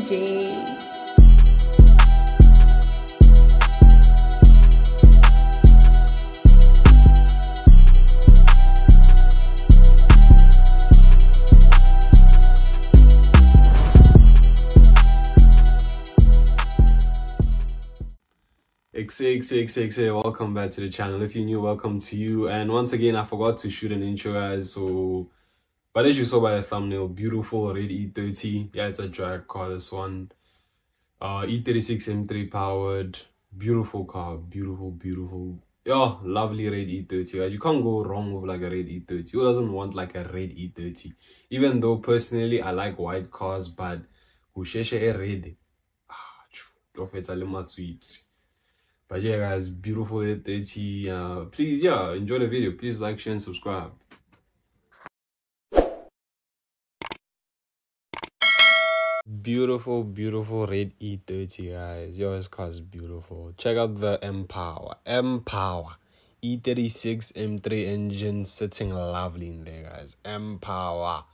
DJ. XXXXA, welcome back to the channel. If you're new, welcome to you. And once again, I forgot to shoot an intro, guys. But as you saw by the thumbnail, beautiful red E30. Yeah, it's a drag car, this one. E36 M3 powered. Beautiful car, beautiful. Yeah, lovely red E30, guys. You can't go wrong with like a red E30. Who doesn't want like a red E30? Even though personally I like white cars, but usheshe a red. But yeah, guys, beautiful E30. Please, yeah, enjoy the video. Please like, share, and subscribe. Beautiful red E30, guys. Yo, this car is beautiful. Check out the M-Power E36 M3 engine sitting lovely in there, guys. M-Power.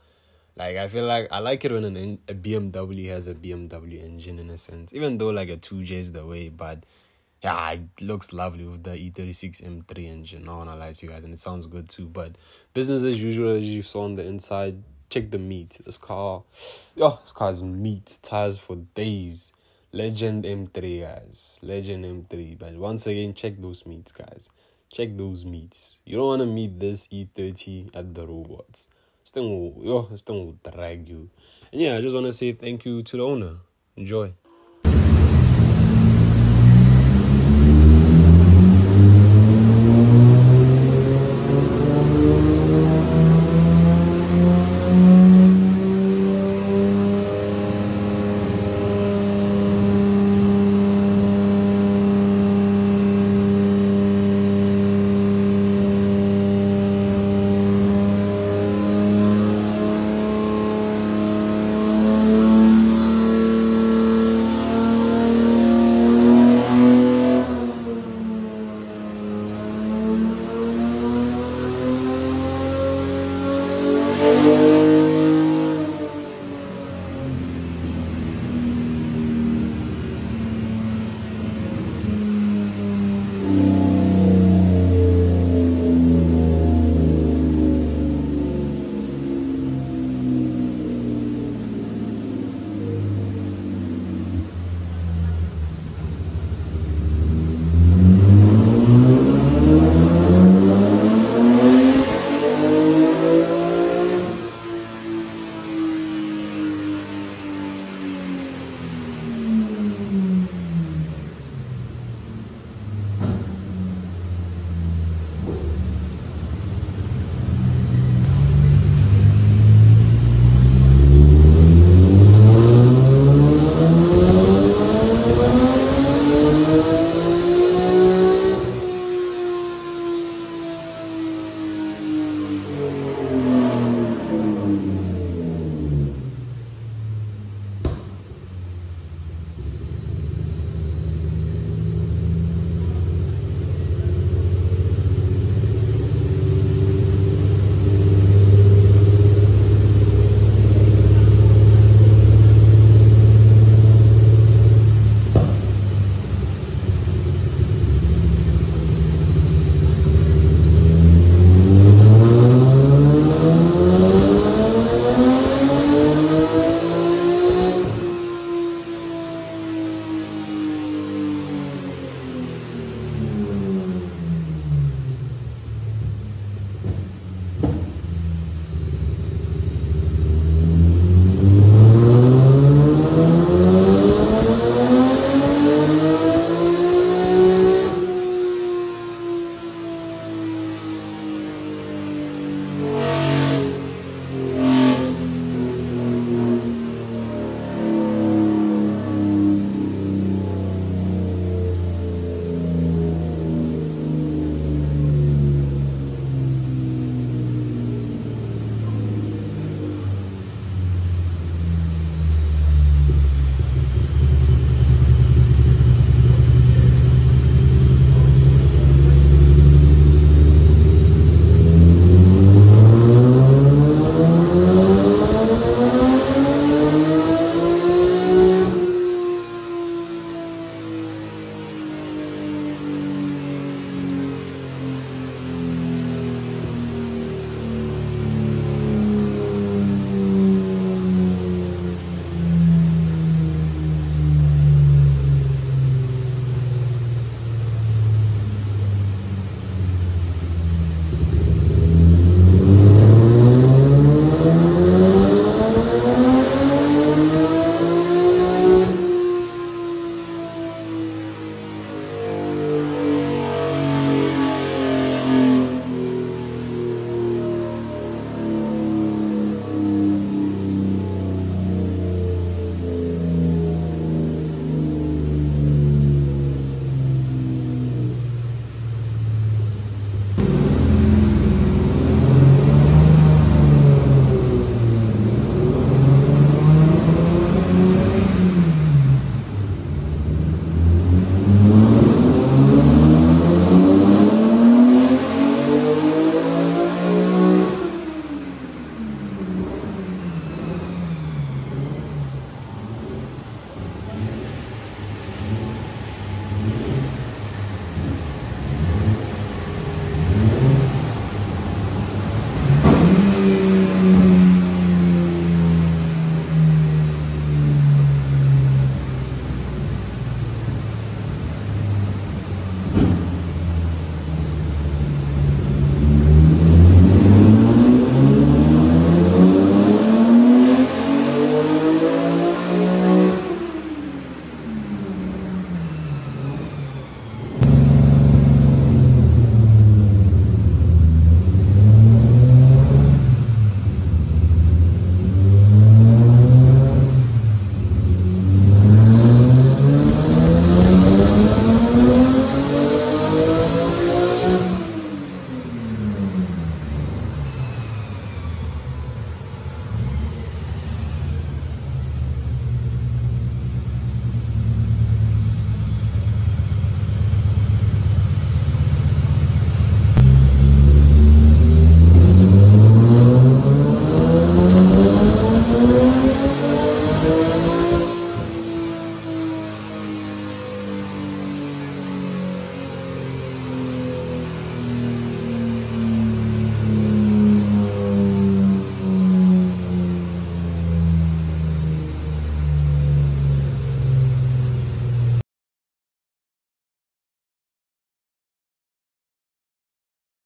Like, I feel like I like it when a BMW has a BMW engine in a sense. Even though like a 2J is the way, but yeah, it looks lovely with the E36 M3 engine. I don't wanna lie to you guys, and it sounds good too. But business as usual, as you saw on the inside. Check the meat. This car's meat. Tires for days. Legend M3, guys. Legend M3. But once again, check those meats, guys. Check those meats. You don't wanna meet this E30 at the robots. This thing will drag you. And yeah, I just wanna say thank you to the owner. Enjoy.